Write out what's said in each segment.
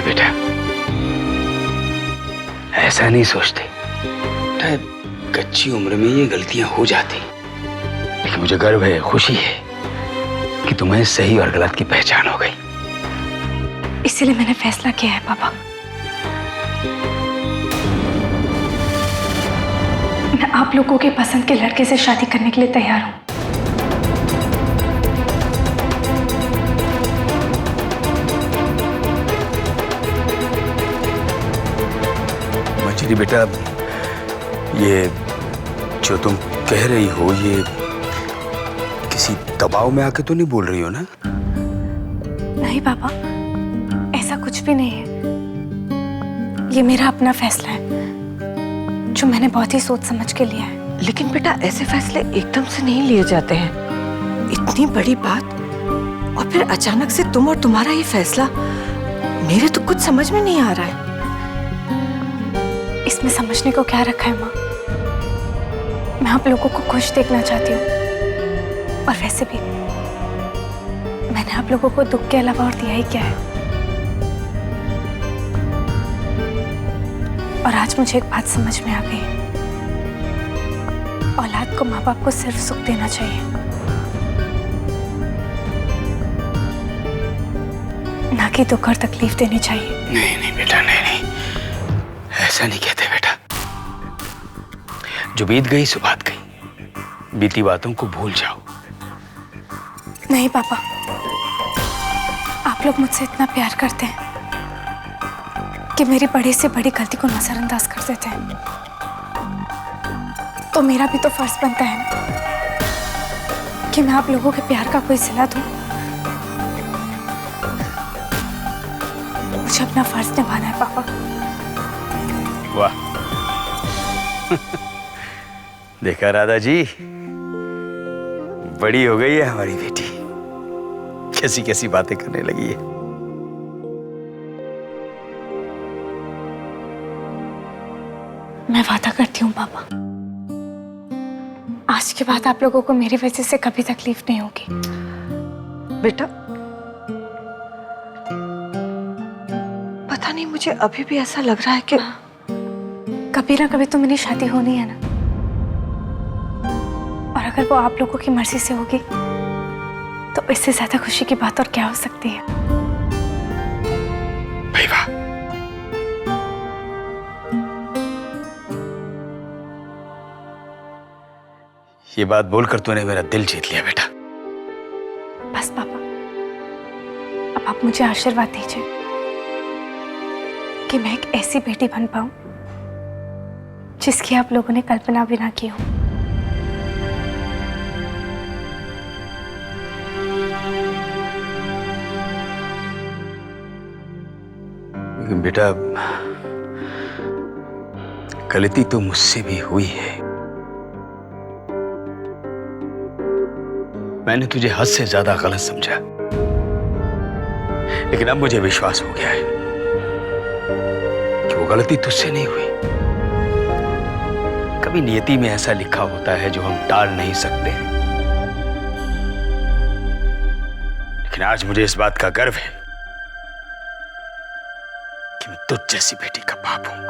बेटा, ऐसा नहीं सोचते। कच्ची उम्र में ये गलतियां हो जाती, लेकिन मुझे गर्व है, खुशी है कि तुम्हें सही और गलत की पहचान हो गई। इसीलिए मैंने फैसला किया है पापा, मैं आप लोगों के पसंद के लड़के से शादी करने के लिए तैयार हूं। मंजरी बेटा, ये जो तुम कह रही हो, ये किसी दबाव में आके तो नहीं बोल रही हो ना? नहीं पापा, ऐसा कुछ भी नहीं है। ये मेरा अपना फैसला है जो मैंने बहुत ही सोच समझ के लिया है। लेकिन बेटा, ऐसे फैसले एकदम से नहीं लिए जाते हैं। इतनी बड़ी बात और फिर अचानक से तुम और तुम्हारा ये फैसला, मेरे तो कुछ समझ में नहीं आ रहा है। इसमें समझने को क्या रखा है माँ? मैं आप लोगों को खुश देखना चाहती हूँ, और वैसे भी मैंने आप लोगों को दुख के अलावा और दिया ही क्या है। और आज मुझे एक बात समझ में आ गई, औलाद को माँ बाप को सिर्फ सुख देना चाहिए, ना कि दुख और तकलीफ देनी चाहिए। नहीं नहीं बेटा, नहीं, ऐसा नहीं कहते बेटा। जो बीत गई सो बात गई, बीती बातों को भूल जाओ। नहीं पापा, आप लोग मुझसे इतना प्यार करते हैं कि मेरी बड़ी से बड़ी गलती को नजरअंदाज कर देते हैं, तो मेरा भी तो फर्ज बनता है ना कि मैं आप लोगों के प्यार का कोई सिला दूं। मुझे अपना फर्ज निभाना है पापा। वाह देखा राधा जी, बड़ी हो गई है हमारी बेटी, कैसी कैसी बातें करने लगी है। मैं वादा करती हूँ पापा, आज के बाद आप लोगों को मेरी वजह से कभी तकलीफ नहीं होगी। बेटा, पता नहीं, मुझे अभी भी ऐसा लग रहा है कि कभी ना कभी तो मेरी शादी होनी है ना, और अगर वो आप लोगों की मर्जी से होगी तो इससे ज्यादा खुशी की बात और क्या हो सकती है। भाई वाह, ये बात बोलकर तूने मेरा दिल जीत लिया बेटा। बस पापा, अब आप मुझे आशीर्वाद दीजिए कि मैं एक ऐसी बेटी बन पाऊं जिसकी आप लोगों ने कल्पना भी ना की हो। लेकिन बेटा, गलती तो मुझसे भी हुई है। मैंने तुझे हद से ज्यादा गलत समझा, लेकिन अब मुझे विश्वास हो गया है कि वो गलती तुझसे नहीं हुई। कभी नियति में ऐसा लिखा होता है जो हम टाल नहीं सकते हैं, लेकिन आज मुझे इस बात का गर्व है कि मैं तुझ जैसी बेटी का बाप हूं।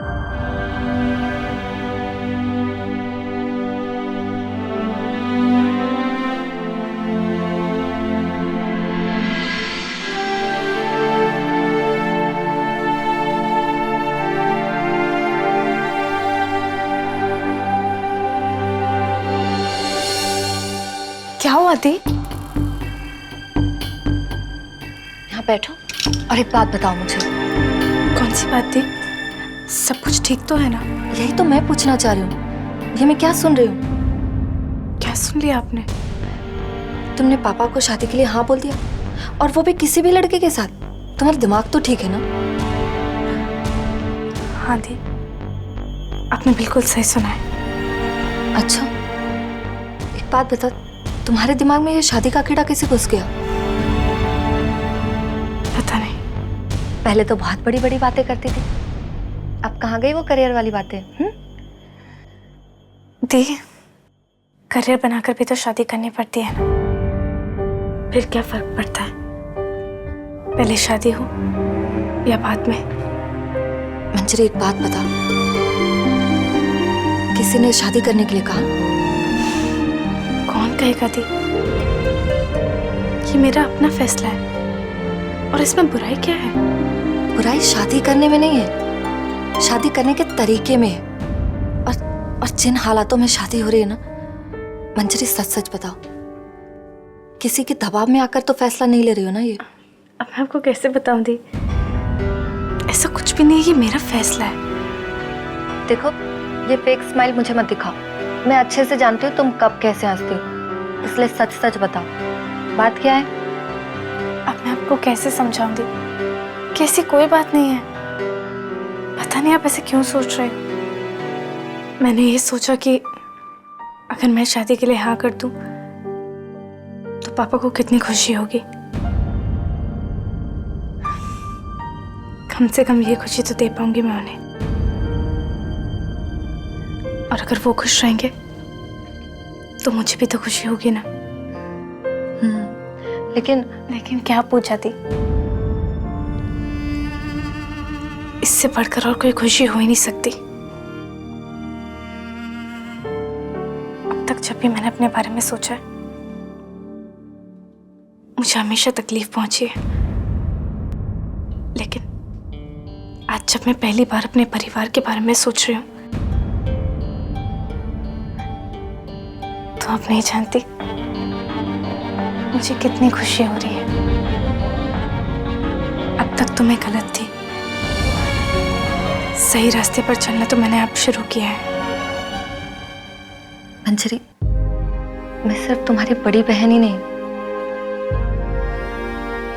क्या हुआ दी? यहाँ बैठो और एक बात बताओ मुझे। कौन सी बात दी? सब कुछ ठीक तो है ना? यही तो मैं पूछना चाह रही हूँ। ये मैं क्या सुन रही हूँ? क्या सुन लिया आपने? तुमने पापा को शादी के लिए हाँ बोल दिया, और वो भी किसी भी लड़के के साथ। तुम्हारा दिमाग तो ठीक है ना? हाँ दी, आपने बिल्कुल सही सुना है। अच्छा, एक बात बता, तुम्हारे दिमाग में ये शादी का कीड़ा कैसे घुस गया? पता नहीं। पहले तो बहुत बड़ी बड़ी बातें करती थी, अब कहाँ गई वो करियर वाली बातें? दी, करियर बनाकर भी तो शादी करनी पड़ती है ना, फिर क्या फर्क पड़ता है? पहले शादी हो या बाद में? मंजरी एक बात बता, किसी ने शादी करने के लिए कहा? कौन कहेगा दी? ये मेरा अपना फैसला है और इसमें बुराई क्या है? बुराई शादी करने में नहीं है, शादी करने के तरीके में है। और जिन हालातों में शादी हो रही है ना, मंजरी सच सच बताओ, किसी के दबाव में आकर तो फैसला नहीं ले रही हो ना ये? अब मैं आपको कैसे बताऊं दी? ऐसा कुछ भी नहीं है, ये मेरा फैसला है। देखो, ये फेक स्माइल मुझे मत दिखाओ। मैं अच्छे से जानती हूँ तुम कब कैसे हंसती हो, इसलिए सच सच बताओ, बात क्या है? अब मैं आपको कैसे समझाऊं दी कि ऐसी कोई बात नहीं है। पता नहीं आप ऐसे क्यों सोच रहे हो। मैंने ये सोचा कि अगर मैं शादी के लिए हाँ कर दूं तो पापा को कितनी खुशी होगी। कम से कम ये खुशी तो दे पाऊंगी मैं उन्हें। और अगर वो खुश रहेंगे तो मुझे भी तो खुशी होगी ना। लेकिन क्या पूछा थी? इससे बढ़कर और कोई खुशी हो ही नहीं सकती। अब तक जब भी मैंने अपने बारे में सोचा है, मुझे हमेशा तकलीफ पहुंची है। लेकिन आज जब मैं पहली बार अपने परिवार के बारे में सोच रही हूं, तो अब नहीं जानती मुझे कितनी खुशी हो रही है। अब तक तो मैं गलत थी, सही रास्ते पर चलना तो मैंने अब शुरू किया है। मंजरी, मैं सिर्फ तुम्हारी बड़ी बहन ही नहीं,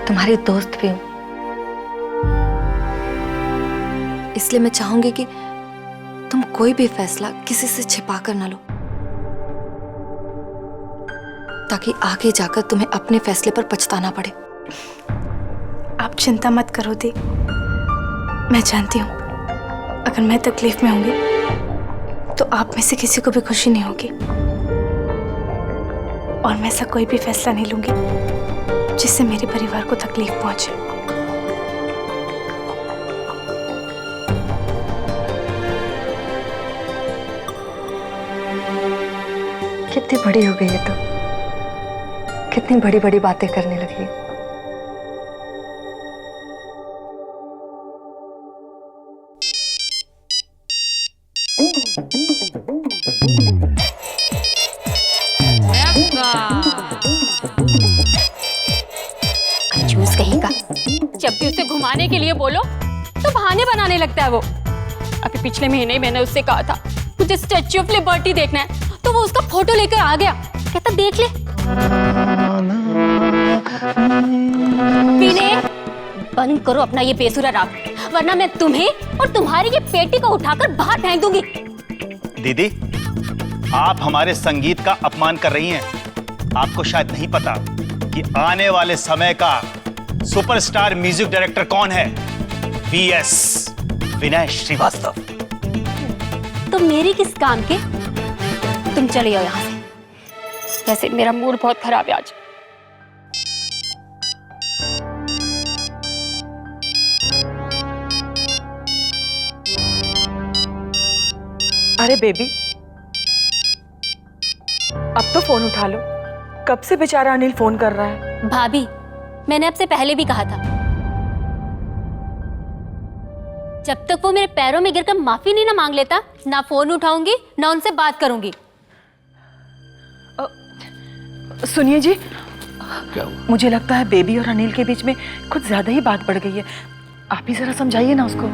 तुम्हारी दोस्त भी हूं। इसलिए मैं चाहूंगी कि तुम कोई भी फैसला किसी से छिपा कर ना लो, ताकि आगे जाकर तुम्हें अपने फैसले पर पछताना पड़े। आप चिंता मत करो दी, मैं जानती हूँ अगर मैं तकलीफ में होंगी तो आप में से किसी को भी खुशी नहीं होगी। और मैं ऐसा कोई भी फैसला नहीं लूंगी जिससे मेरे परिवार को तकलीफ पहुंचे। कितनी बड़ी हो गई है तो, कितनी बड़ी बड़ी बातें करने लगी है। कंजूस कहीं का, जब भी उसे घुमाने के लिए बोलो तो बहाने बनाने लगता है वो। अभी पिछले महीने मैंने उससे कहा था मुझे स्टैच्यू ऑफ लिबर्टी देखना है, तो वो उसका फोटो लेकर आ गया, कहता देख ले। विनय, बंद करो अपना ये बेसुरा राग, वरना मैं तुम्हें और तुम्हारी ये पेटी को उठाकर बाहर फेंक दूंगी। दीदी, आप हमारे संगीत का अपमान कर रही हैं। आपको शायद नहीं पता कि आने वाले समय का सुपरस्टार म्यूजिक डायरेक्टर कौन है? वीएस, विनय श्रीवास्तव। तो मेरी किस काम के? तुम चले जाओ यहाँ से। वैसे मेरा मूड बहुत खराब है आज। अरे बेबी, अब तो फोन उठा लो। कब से बेचारा अनिल फोन कर रहा है। भाभी, मैंने आपसे पहले भी कहा था, जब तक वो मेरे पैरों में गिरकर माफी नहीं ना मांग लेता, ना फोन उठाऊंगी ना उनसे बात करूंगी। सुनिए जी, मुझे लगता है बेबी और अनिल के बीच में कुछ ज्यादा ही बात बढ़ गई है। आप ही जरा समझाइए ना उसको।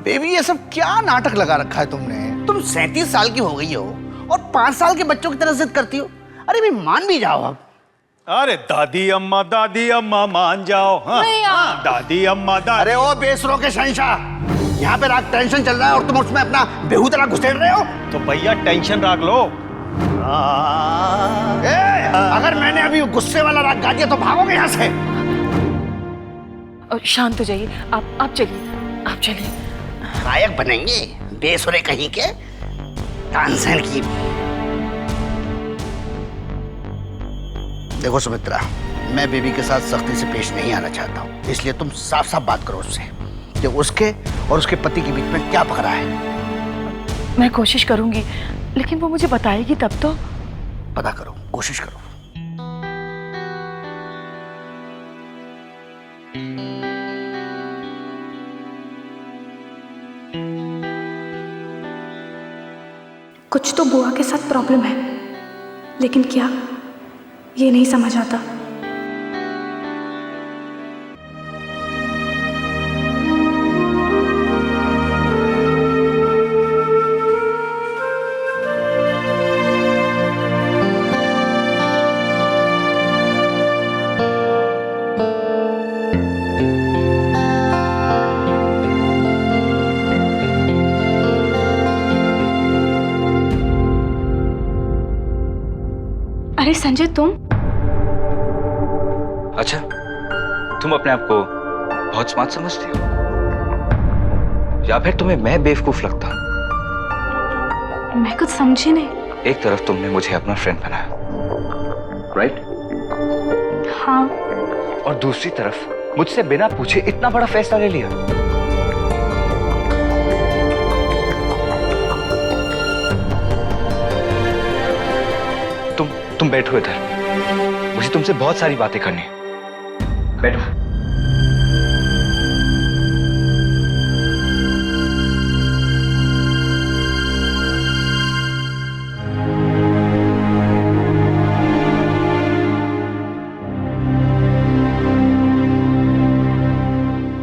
बेबी, ये सब क्या नाटक लगा रखा है तुमने? तुम 37 साल की हो गई हो और 5 साल के बच्चों की तरह जिद करती हो। अरे भाई, मान भी जाओ अब। अरे दादी अम्मा मान जाओ। हाँ, हाँ, दादी अम्मा दादी। अरे ओ बेसुरों के शहंशाह, यहाँ पे राग टेंशन चल रहा है और तुम उसमें अपना बेहूदरा घुसेड़ रहे हो। तो भैया टेंशन राख लो। अगर मैंने अभी गुस्से वाला राग गा दिया तो भागोगे यहाँ से। शांत हो जाइए, आप चलिए, आप चलिए। गायक बनेंगे बेसुरे कहीं के, तानसेन की। देखो सुमित्रा, मैं बेबी के साथ सख्ती से पेश नहीं आना चाहता हूँ, इसलिए तुम साफ साफ बात करो उससे कि उसके और उसके पति के बीच में क्या पकड़ा है। मैं कोशिश करूंगी, लेकिन वो मुझे बताएगी तब तो। पता करो, कोशिश करो। कुछ तो बुआ के साथ प्रॉब्लम है, लेकिन क्या, ये नहीं समझ आता। अरे संजय, तुम? अच्छा, तुम अपने आप को बहुत स्मार्ट समझती हो, या फिर तुम्हें मैं बेवकूफ लगता हूं? मैं कुछ समझी नहीं। एक तरफ तुमने मुझे अपना फ्रेंड बनाया, राइट? हाँ। और दूसरी तरफ मुझसे बिना पूछे इतना बड़ा फैसला ले लिया। तुम बैठो इधर, मुझे तुमसे बहुत सारी बातें करनी है। बैठो।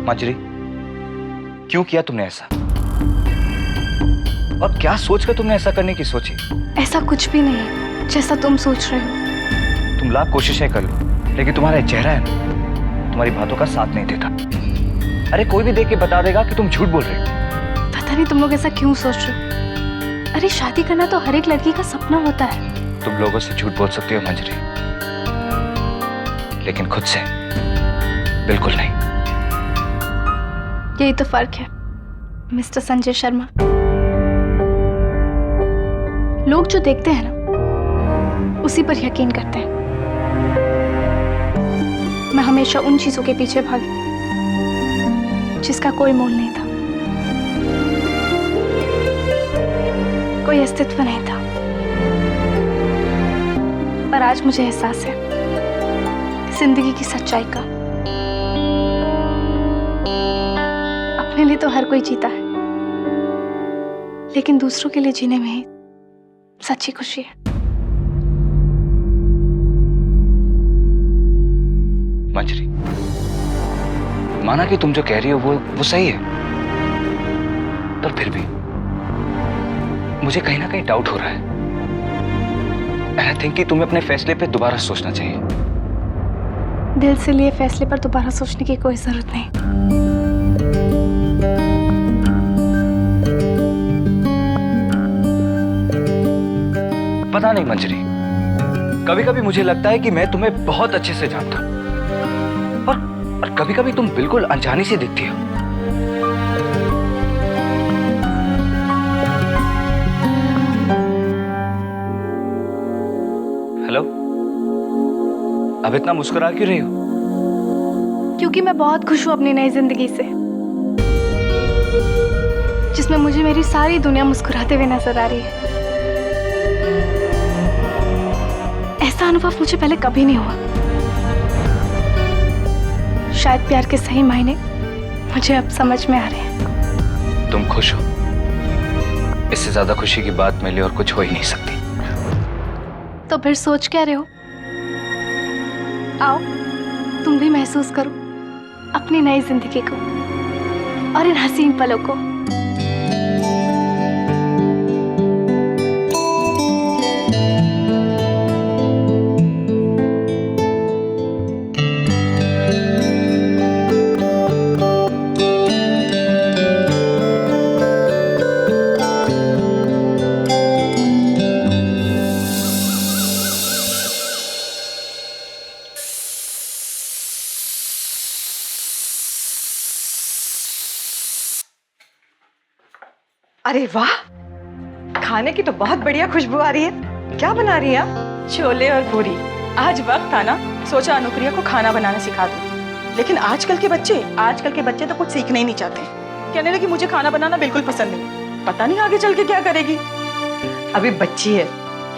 मंजरी, क्यों किया तुमने ऐसा? और क्या सोचकर तुमने ऐसा करने की सोची? ऐसा कुछ भी नहीं है जैसा तुम सोच रहे हो। तुम लाख कोशिशें कर लो, लेकिन तुम्हारा चेहरा है ना, तुम्हारी बातों का साथ नहीं देता। अरे कोई भी देख के बता देगा कि तुम झूठ बोल रहे हो। पता नहीं तुम लोग ऐसा क्यों सोच रहे हो। अरे शादी करना तो हर एक लड़की का सपना होता है। तुम लोगों से झूठ बोल सकती हो मंजरी, लेकिन खुद से बिल्कुल नहीं। यही तो फर्क है मिस्टर संजय शर्मा। लोग जो देखते हैं ना, उसी पर यकीन करते हैं। मैं हमेशा उन चीजों के पीछे भागी जिसका कोई मोल नहीं था, कोई अस्तित्व नहीं था। पर आज मुझे एहसास है जिंदगी की सच्चाई का। अपने लिए तो हर कोई जीता है, लेकिन दूसरों के लिए जीने में ही सच्ची खुशी है। मंजरी, माना कि तुम जो कह रही हो वो सही है, पर फिर भी मुझे कहीं ना कहीं डाउट हो रहा है। आई थिंक कि तुम्हें अपने फैसले पे दोबारा सोचना चाहिए। दिल से लिए फैसले पर दोबारा सोचने की कोई जरूरत नहीं। पता नहीं मंजरी, कभी कभी मुझे लगता है कि मैं तुम्हें बहुत अच्छे से जानता हूं, और कभी कभी तुम बिल्कुल अनजानी सी दिखती हो। हेलो, अब इतना मुस्कुरा क्यों रही हो? क्योंकि मैं बहुत खुश हूं अपनी नई जिंदगी से, जिसमें मुझे मेरी सारी दुनिया मुस्कुराते हुए नजर आ रही है। ऐसा अनुभव मुझे पहले कभी नहीं हुआ। शायद प्यार के सही मायने मुझे अब समझ में आ रहे हैं। तुम खुश हो, इससे ज्यादा खुशी की बात मेरे लिए और कुछ हो ही नहीं सकती। तो फिर सोच क्या रहे हो? आओ, तुम भी महसूस करो अपनी नई जिंदगी को और इन हसीन पलों को। अरे वाह, खाने की तो बहुत बढ़िया खुशबू आ रही है। क्या बना रही हैं आप? छोले और पूरी। आज वक्त था ना सोचा अनुप्रिया को खाना बनाना सिखा दूं। लेकिन आजकल के बच्चे तो कुछ सीखना ही नहीं चाहते। कहने लगी मुझे खाना बनाना बिल्कुल पसंद नहीं। पता नहीं आगे चल के क्या करेगी। अभी बच्ची है,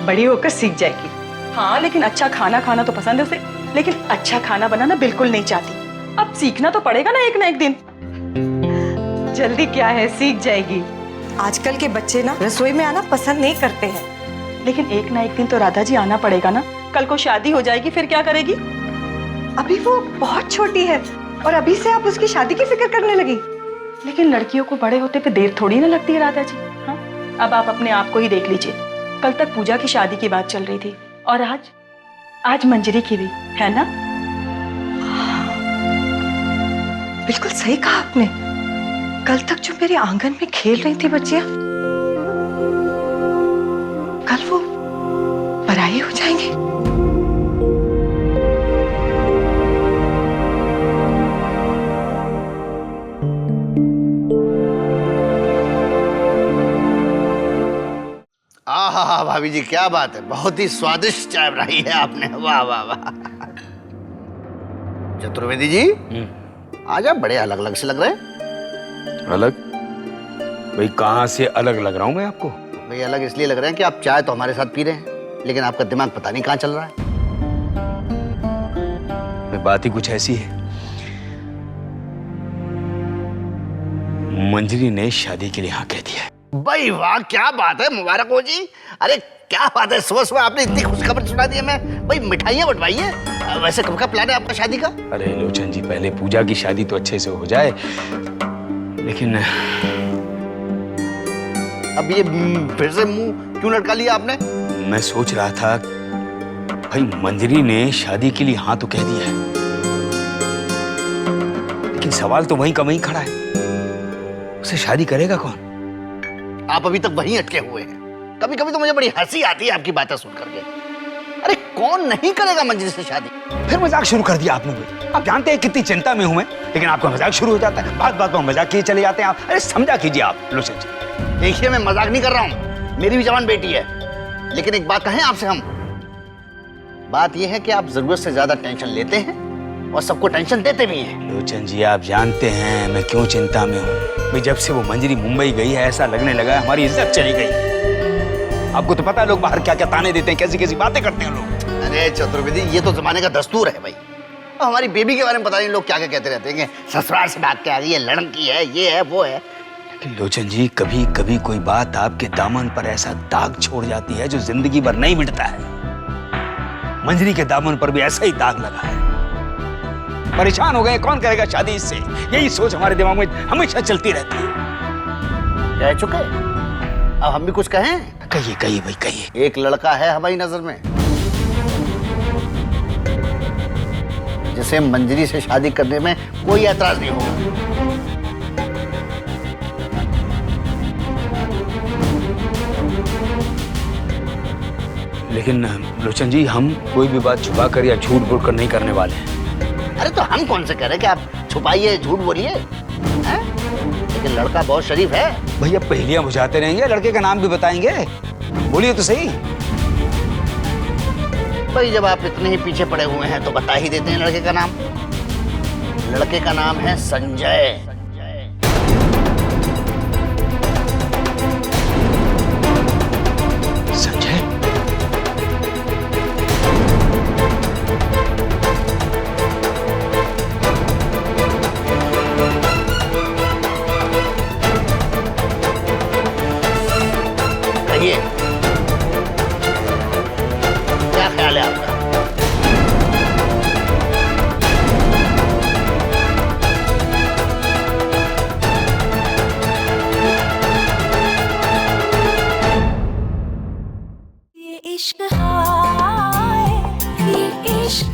बड़ी होकर सीख जाएगी। हाँ, लेकिन अच्छा खाना खाना तो पसंद है उसे, लेकिन अच्छा खाना बनाना बिल्कुल नहीं चाहती। अब सीखना तो पड़ेगा ना एक दिन। जल्दी क्या है, सीख जाएगी। आजकल के बच्चे ना रसोई में आना पसंद नहीं करते हैं, लेकिन एक ना एक दिन तो राधा जी आना पड़ेगा ना। कल को शादी हो जाएगी, फिर क्या करेगी? अभी वो बहुत छोटी है और अभी से आप उसकी शादी की फिक्र करने लगी। लेकिन लड़कियों को बड़े होते पे देर थोड़ी ना लगती है राधा जी। हाँ, अब आप अपने आप को ही देख लीजिए। कल तक पूजा की शादी की बात चल रही थी और आज मंजरी की भी, है ना? बिल्कुल सही कहा आपने। कल तक जो मेरे आंगन में खेल रही थी बच्चियां, कल वो पराई हो जाएंगी। आहा भाभी जी, क्या बात है, बहुत ही स्वादिष्ट चाय बनाई है आपने। वाह वाह वाह। चतुर्वेदी जी, आज आप बड़े अलग अलग से लग रहे हैं। अलग? भाई कहाँ से अलग लग रहा हूँ मैं आपको? भाई अलग इसलिए लग रहे हैं कि आप चाय तो हमारे साथ पी रहे हैं, लेकिन आपका दिमाग पता नहीं कहाँ चल रहा है। भाई बात ही कुछ ऐसी है, मंजरी ने शादी के लिए हाँ कह दिया है। भाई वाह, क्या बात है, मुबारक हो जी। अरे क्या बात है, सुबह सुबह आपने इतनी खुशखबर सुना दी हमें। भाई मिठाइयाँ बंटवाइए। वैसे कब का प्लान है आपका शादी का? अरे लोचन जी, पहले पूजा की शादी तो अच्छे से हो जाए, लेकिन अब ये फिर से मुंह क्यों लटका लिया आपने? मैं सोच रहा था, भाई मंजरी ने शादी के लिए हाँ तो कह दिया है, लेकिन सवाल तो वहीं का वहीं खड़ा है, उसे शादी करेगा कौन? आप अभी तक वहीं अटके हुए हैं। कभी कभी तो मुझे बड़ी हंसी आती है आपकी बातें सुन करके। अरे कौन नहीं करेगा मंजरी से शादी? फिर मजाक शुरू कर दिया आपने भी। आप जानते हैं कितनी चिंता में हूं मैं, लेकिन आपका मजाक शुरू हो जाता है। बात बात में मजाक किए चले जाते हैं आप। अरे समझा कीजिए आप लोचन जी। देखिए, मैं मजाक नहीं कर रहा हूँ, मेरी भी जवान बेटी है। लेकिन एक बात कहें आपसे हम, बात यह है कि आप जरूरत से ज्यादा टेंशन लेते हैं और सबको टेंशन देते भी हैं। लोचन जी, आप जानते हैं मैं क्यों चिंता में हूँ। भाई जब से वो मंजरी मुंबई गई है, ऐसा लगने लगा है हमारी इज्जत चली गई। आपको तो पता है लोग बाहर क्या क्या ताने देते हैं, कैसी कैसी बातें करते हैं लोग। अरे चतुर्वेदी, ये तो जमाने का दस्तूर है भाई। और हमारी बेबी के बारे में पता नहीं लोग क्या क्या कहते रहते हैं कि ससुराल से भाग के आ गई है, लड़की है, ये है वो है। लेकिन लोचन जी, कभी कभी कोई बात आपके दामन पर ऐसा दाग छोड़ जाती है जो जिंदगी भर नहीं मिटता है। मंजरी के दामन पर भी ऐसा ही दाग लगा है। परेशान हो गए, कौन करेगा शादी इससे, यही सोच हमारे दिमाग में हमेशा चलती रहती है। कह चुके, अब हम भी कुछ कहें? कहिए कहिए भाई कहिए। एक लड़का है हमारी नजर में, जिसे मंजरी से शादी करने में कोई ऐतराज नहीं होगा। लेकिन लोचन जी, हम कोई भी बात छुपा कर या झूठ बोल कर नहीं करने वाले हैं। अरे तो हम कौन से कह रहे हैं कि आप छुपाइए, झूठ बोलिए, हैं? लेकिन लड़का बहुत शरीफ है। भैया पहेलियां बुझाते रहेंगे, लड़के का नाम भी बताएंगे, बोलिए तो सही। भाई जब आप इतने ही पीछे पड़े हुए हैं तो बता ही देते हैं लड़के का नाम। लड़के का नाम है संजय। संजय? कहिए, क्या ख्याल है आपका? ये इश्क हाय, ये इश्क